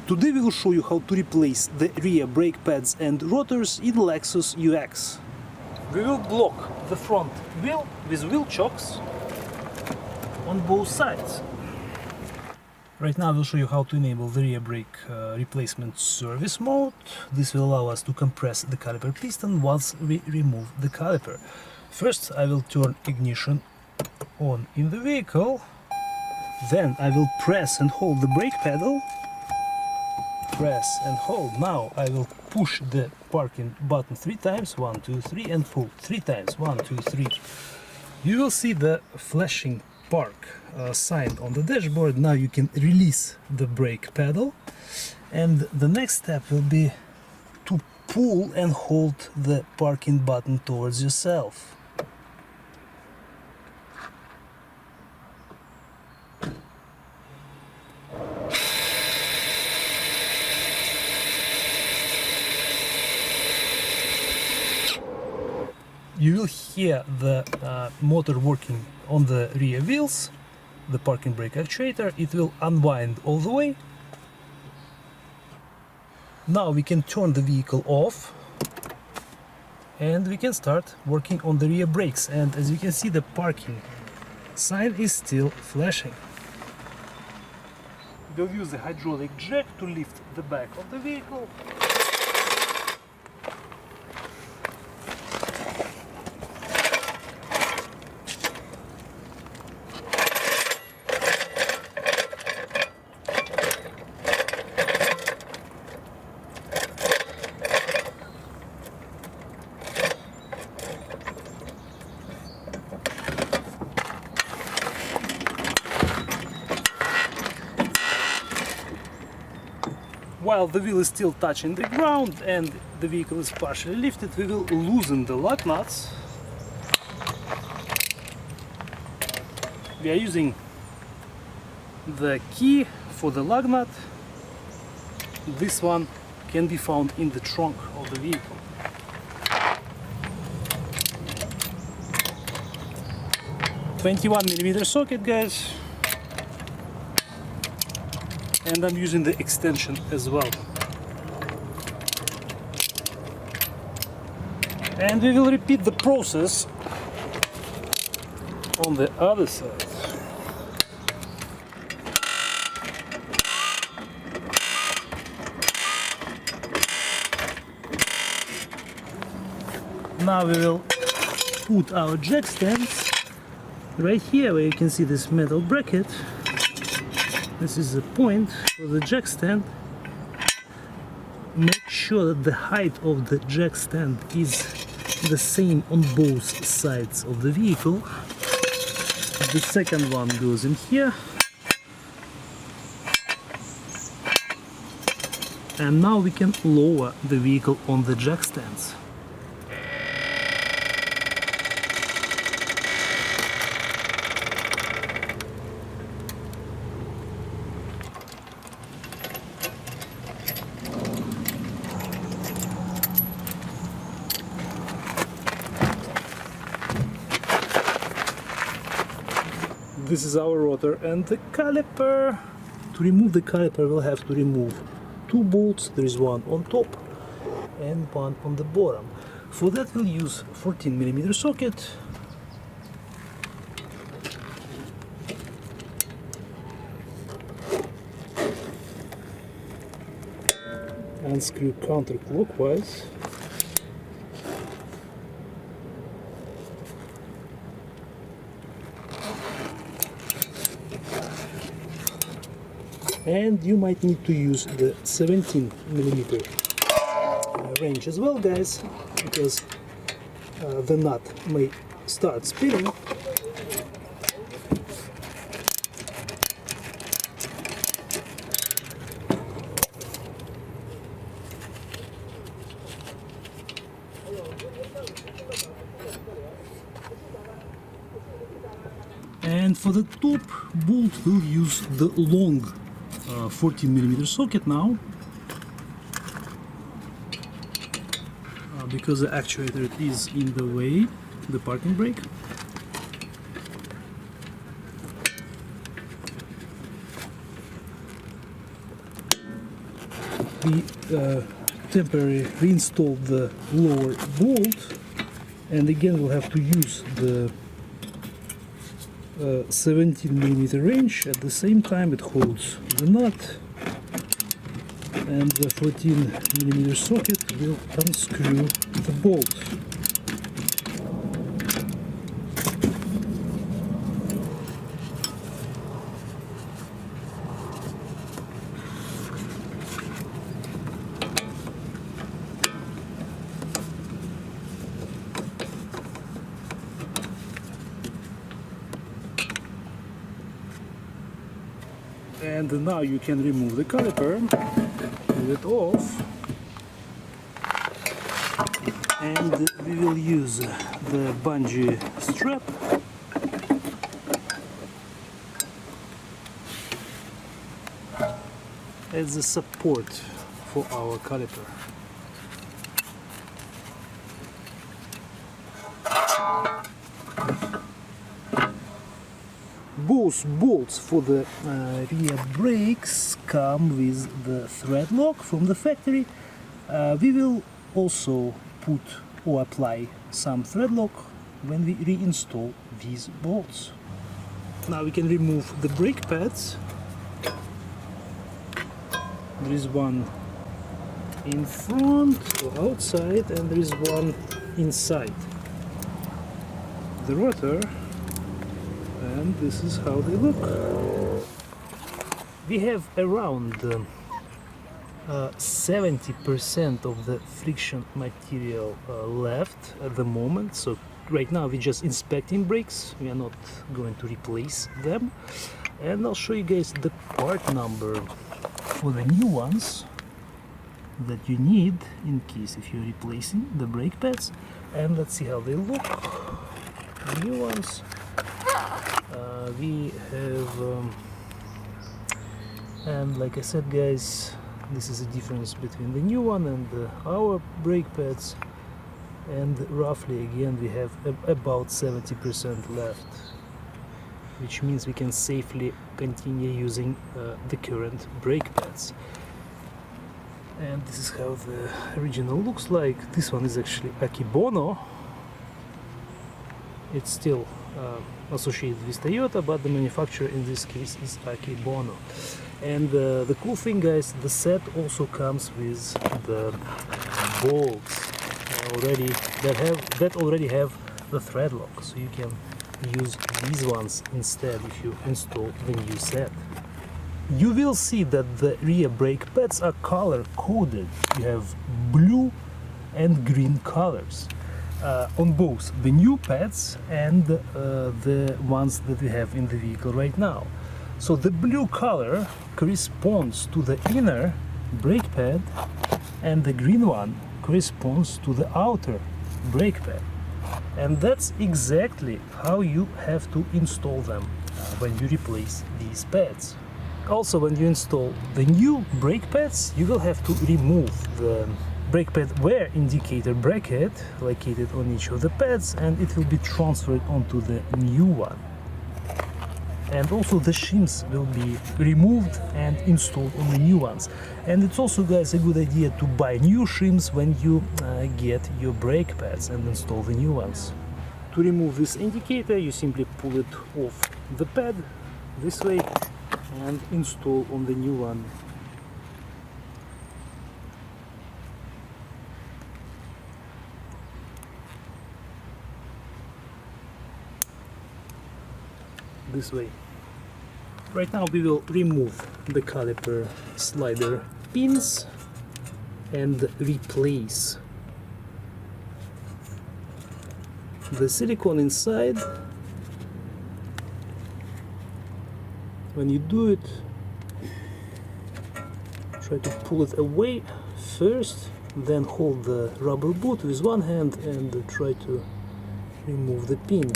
Today we will show you how to replace the rear brake pads and rotors in Lexus UX. We will block the front wheel with wheel chocks on both sides. Right now we'll show you how to enable the rear brake replacement service mode. This will allow us to compress the caliper piston once we remove the caliper. First I will turn ignition on in the vehicle. Then I will press and hold the brake pedal. Press and hold. Now I will push the parking button 3 times, 1, 2, 3, and pull 3 times, 1, 2, 3. You will see the flashing park sign on the dashboard. Now you can release the brake pedal, and the next step will be to pull and hold the parking button towards yourself. You will hear the motor working on the rear wheels, the parking brake actuator. It will unwind all the way. Now we can turn the vehicle off and we can start working on the rear brakes. And as you can see, the parking sign is still flashing. We'll use the hydraulic jack to lift the back of the vehicle. While the wheel is still touching the ground and the vehicle is partially lifted, we will loosen the lug nuts. We are using the key for the lug nut. This one can be found in the trunk of the vehicle. "21mm socket, guys. And I'm using the extension as well. And we will repeat the process on the other side. Now we will put our jack stands right here, where you can see this metal bracket. This is the point for the jack stand. Make sure that the height of the jack stand is the same on both sides of the vehicle. The second one goes in here. And now we can lower the vehicle on the jack stands. This is our rotor and the caliper. To remove the caliper, we'll have to remove 2 bolts. There is one on top and one on the bottom. For that we'll use 14mm socket. Unscrew counterclockwise. And you might need to use the 17mm wrench as well, guys, because the nut may start spinning. And for the top bolt we'll use the long 14mm socket now, because the actuator is in the way, the parking brake. we temporarily reinstall the lower bolt, and again we'll have to use the 17mm wrench. At the same time it holds the nut, and the 14mm socket will unscrew the bolt. And now you can remove the caliper, pull it off, and we will use the bungee strap as a support for our caliper. Both bolts for the rear brakes come with the thread lock from the factory. We will also put or apply some thread lock when we reinstall these bolts. Now we can remove the brake pads. There is one in front or outside, and there is one inside the rotor. And this is how they look. We have around 70% of the friction material left at the moment. So right now we're just inspecting brakes. We are not going to replace them. And I'll show you guys the part number for the new ones that you need in case if you're replacing the brake pads. And let's see how they look. The new ones. We have and like I said, guys, this is the difference between the new one and our brake pads, and roughly again we have about 70% left, which means we can safely continue using the current brake pads. And this is how the original looks like. This one is actually Akebono. It's still associated with Toyota, but the manufacturer in this case is Akebono. And the cool thing, guys, the set also comes with the bolts already that already have the thread lock, so you can use these ones instead if you install the new set. You will see that the rear brake pads are color coded. You have blue and green colors. On both the new pads and the ones that we have in the vehicle right now. So the blue color corresponds to the inner brake pad, and the green one corresponds to the outer brake pad. And that's exactly how you have to install them when you replace these pads. Also, when you install the new brake pads, you will have to remove the brake pad wear indicator bracket located on each of the pads, and it will be transferred onto the new one. And also the shims will be removed and installed on the new ones. And it's also, guys, a good idea to buy new shims when you get your brake pads and install the new ones. To remove this indicator, you simply pull it off the pad this way and install on the new one. This way. Right now we will remove the caliper slider pins and replace the silicone inside. When you do it, try to pull it away first, then hold the rubber boot with one hand and try to remove the pin.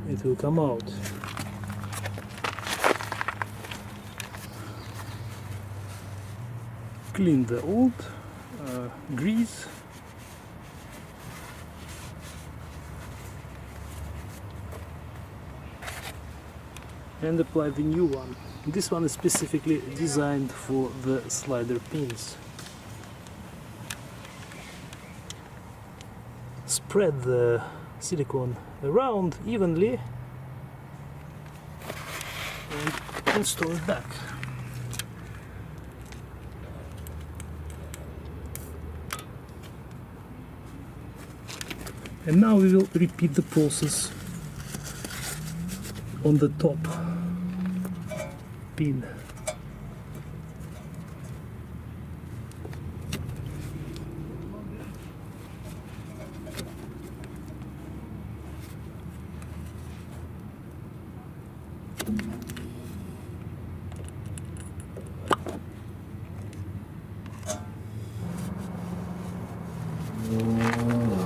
It will come out. Clean the old grease. and apply the new one. This one is specifically designed for the slider pins. Spread the silicone around evenly and install it back. And now we will repeat the process on the top pin.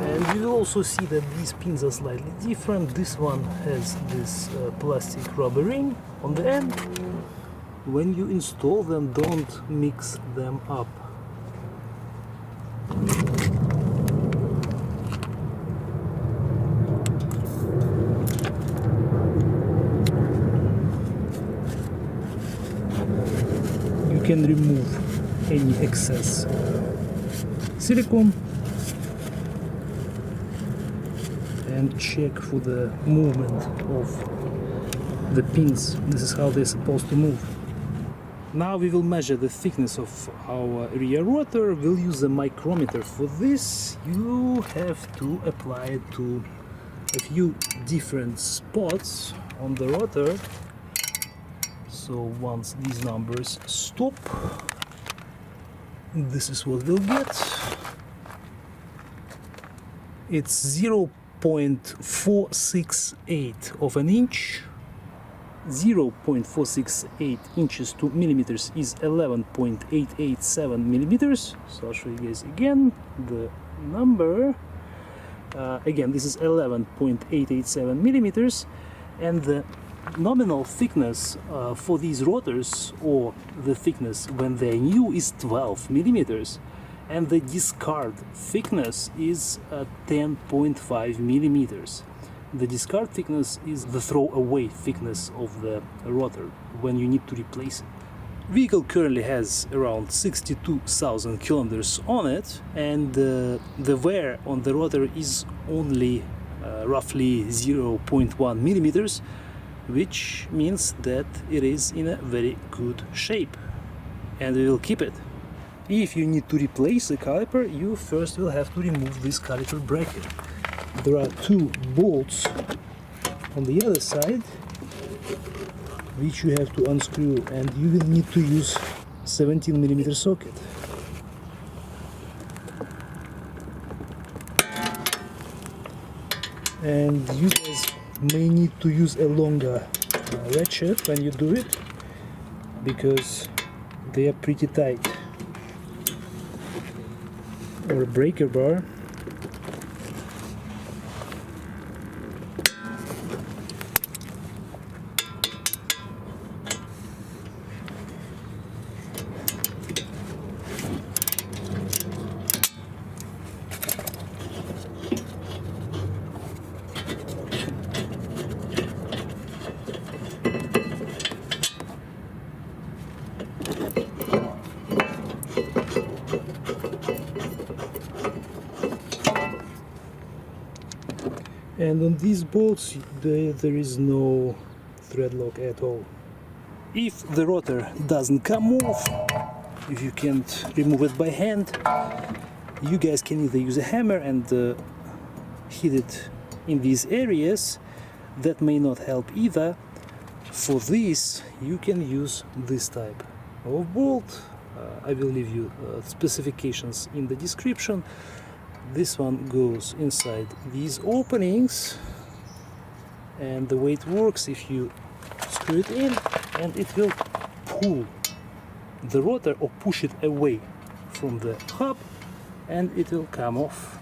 And you will also see that these pins are slightly different. This one has this plastic rubber ring on the end. When you install them, don't mix them up. You can remove any excess silicone and check for the movement of the pins. This is how they're supposed to move. Now we will measure the thickness of our rear rotor. We'll use a micrometer. For this you have to apply it to a few different spots on the rotor. So once these numbers stop, this is what we'll get. It's 0.468 of an inch. 0.468 inches to millimeters is 11.887 millimeters. So I'll show you guys again the number. Again, this is 11.887 millimeters, and the nominal thickness for these rotors, or the thickness when they're new, is 12 millimeters, and the discard thickness is 10.5 millimeters. The discard thickness is the throwaway thickness of the rotor when you need to replace it. Vehicle currently has around 62,000 kilometers on it, and the wear on the rotor is only roughly 0.1 millimeters, which means that it is in a very good shape, and we will keep it. If you need to replace the caliper, you first will have to remove this caliper bracket. There are two bolts on the other side which you have to unscrew, and you will need to use 17mm socket. And you guys may need to use a longer ratchet when you do it, because they are pretty tight. Or a breaker bar. And on these bolts there is no thread lock at all. If the rotor doesn't come off, if you can't remove it by hand, you guys can either use a hammer and hit it in these areas. That may not help either. For this you can use this type of bolt. I will leave you specifications in the description. This one goes inside these openings, and the way it works, if you screw it in, and it will pull the rotor or push it away from the hub, and it will come off.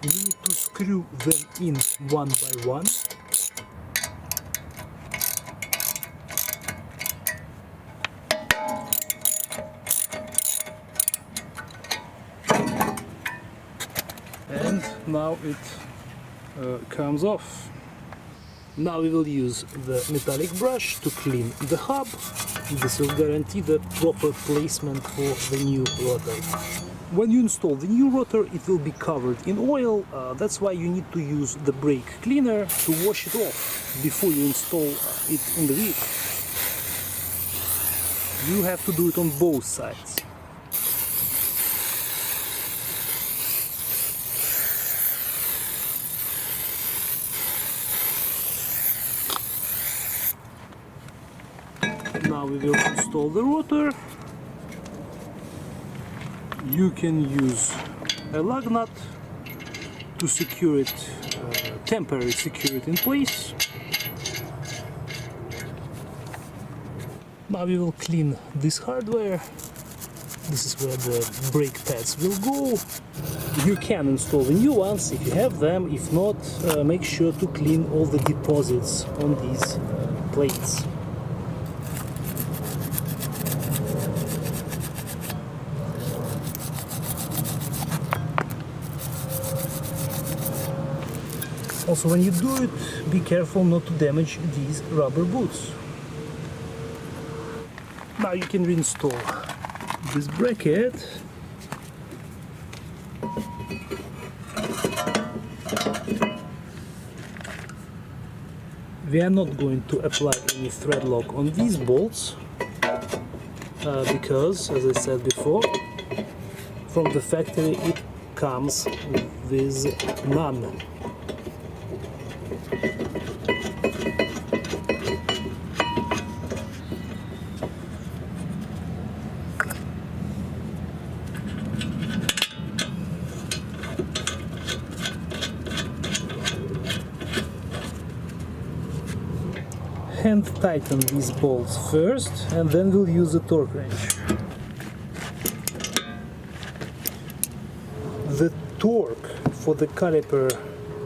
You need to screw them in one by one. And now it comes off. Now we will use the metallic brush to clean the hub. This will guarantee the proper placement for the new rotor. When you install the new rotor, it will be covered in oil. That's why you need to use the brake cleaner to wash it off before you install it in the vehicle. You have to do it on both sides. Now we will install the rotor. You can use a lug nut to secure it, temporarily secure it in place. Now we will clean this hardware. This is where the brake pads will go. You can install the new ones if you have them. If not, make sure to clean all the deposits on these plates. Also, when you do it, be careful not to damage these rubber boots. Now you can reinstall this bracket. We are not going to apply any thread lock on these bolts because, as I said before, from the factory it comes with none. Hand tighten these bolts first, and then we'll use the torque wrench. The torque for the caliper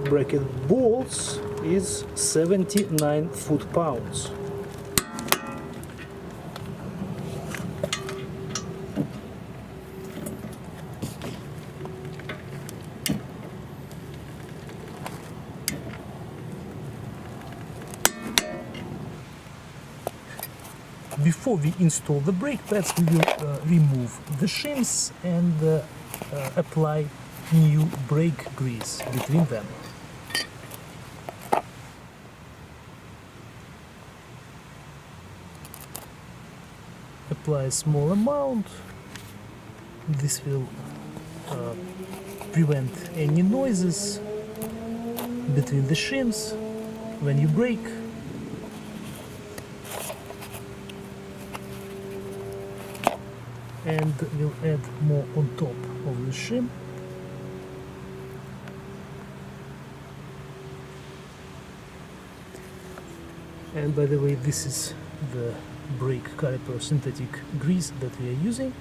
bracket bolts is 79 foot-pounds. Before we install the brake pads, we will remove the shims and apply new brake grease between them. Apply a small amount. This will prevent any noises between the shims when you brake. And we'll add more on top of the shim. And by the way, this is the brake caliper synthetic grease that we are using.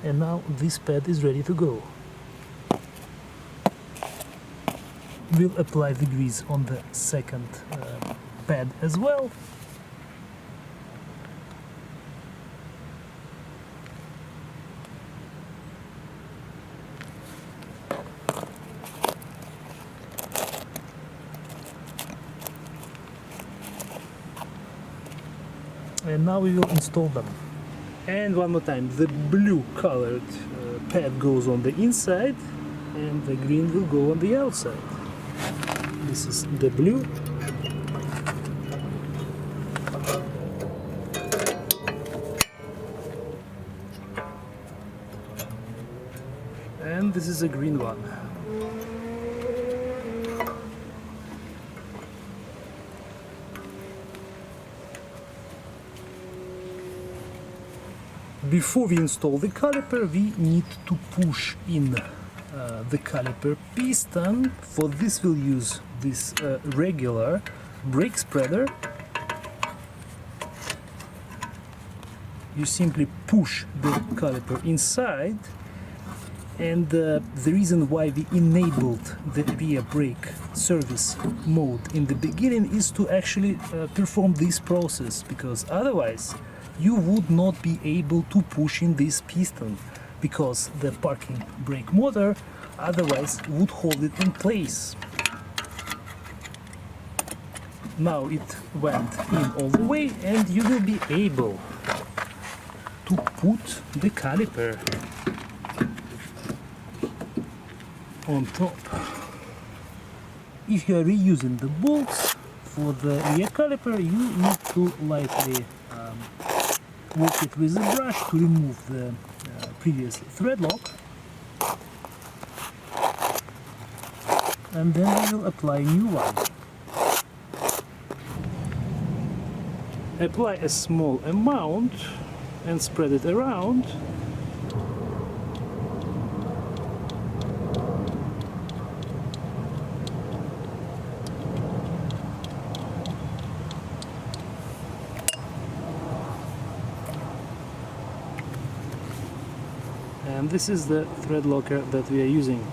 And now this pad is ready to go. We'll apply the grease on the second pad as well. And now we will install them. And one more time, the blue colored pad goes on the inside and the green will go on the outside. This is the blue. And this is a green one. Before we install the caliper, we need to push in the caliper piston. For this we'll use this regular brake spreader. You simply push the caliper inside And the reason why we enabled the rear brake service mode in the beginning is to actually perform this process, because otherwise you would not be able to push in this piston, because the parking brake motor otherwise would hold it in place. Now it went in all the way, and you will be able to put the caliper on top. If you are reusing the bolts for the rear caliper, you need to lightly work it with a brush to remove the previous thread lock, and then we will apply a new one. Apply a small amount and spread it around. And this is the thread locker that we are using.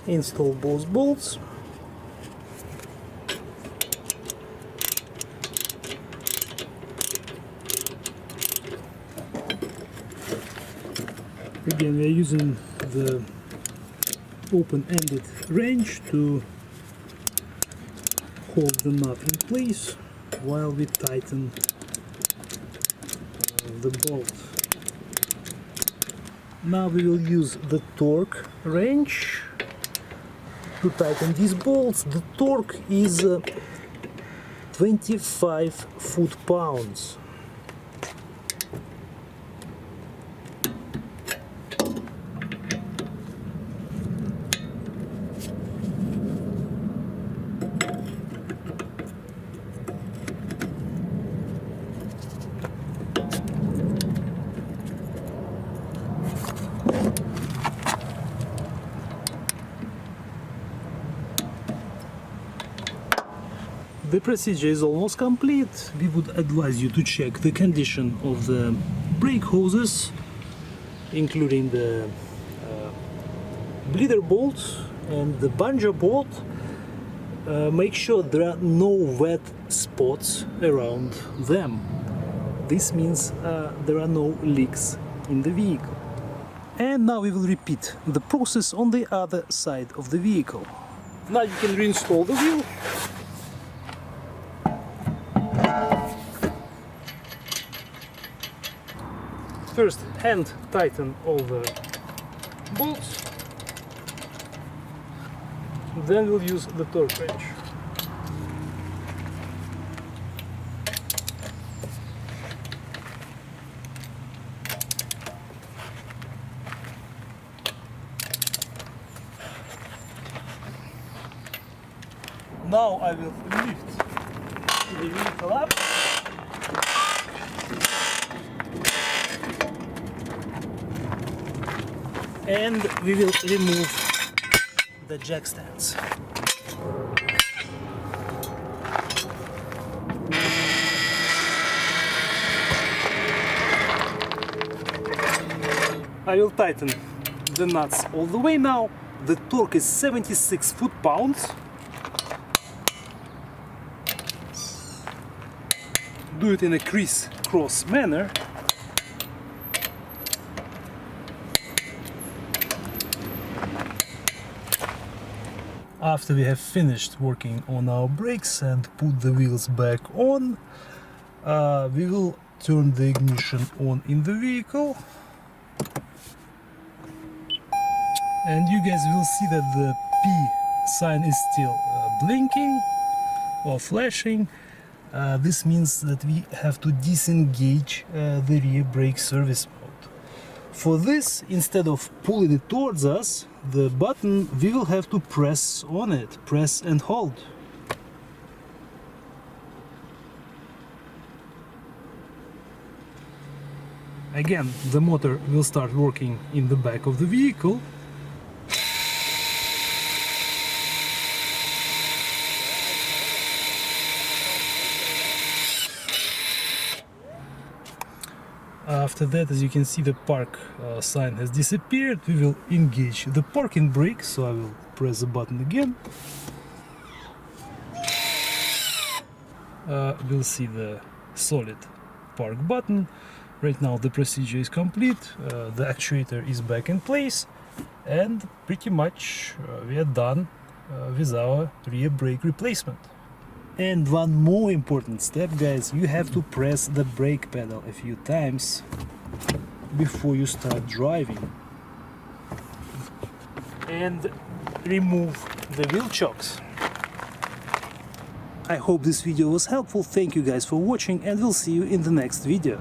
Install both bolts. Again, we are using the open-ended wrench to hold the nut in place while we tighten the bolt. Now we will use the torque wrench to tighten these bolts. The torque is 25 foot-pounds. The procedure is almost complete. We would advise you to check the condition of the brake hoses, including the bleeder bolt and the bungee bolt. Make sure there are no wet spots around them. This means there are no leaks in the vehicle. And now we will repeat the process on the other side of the vehicle. Now you can reinstall the wheel. First, hand tighten all the bolts, then we'll use the torque wrench. Now I will lift the vehicle up. And we will remove the jack stands. I will tighten the nuts all the way now. The torque is 76 foot-pounds. Do it in a criss-cross manner. After we have finished working on our brakes and put the wheels back on, we will turn the ignition on in the vehicle, and you guys will see that the P sign is still blinking or flashing. This means that we have to disengage the rear brake service mode. For this, instead of pulling it towards us, the button, we will have to press on it, press and hold. Again, the motor will start working in the back of the vehicle. After that, as you can see, the park sign has disappeared. We will engage the parking brake, so I will press the button again. We'll see the solid park button. Right now the procedure is complete, the actuator is back in place, and pretty much we are done with our rear brake replacement. And one more important step, guys, you have to press the brake pedal a few times before you start driving. And remove the wheel chocks. I hope this video was helpful. Thank you guys for watching, and we'll see you in the next video.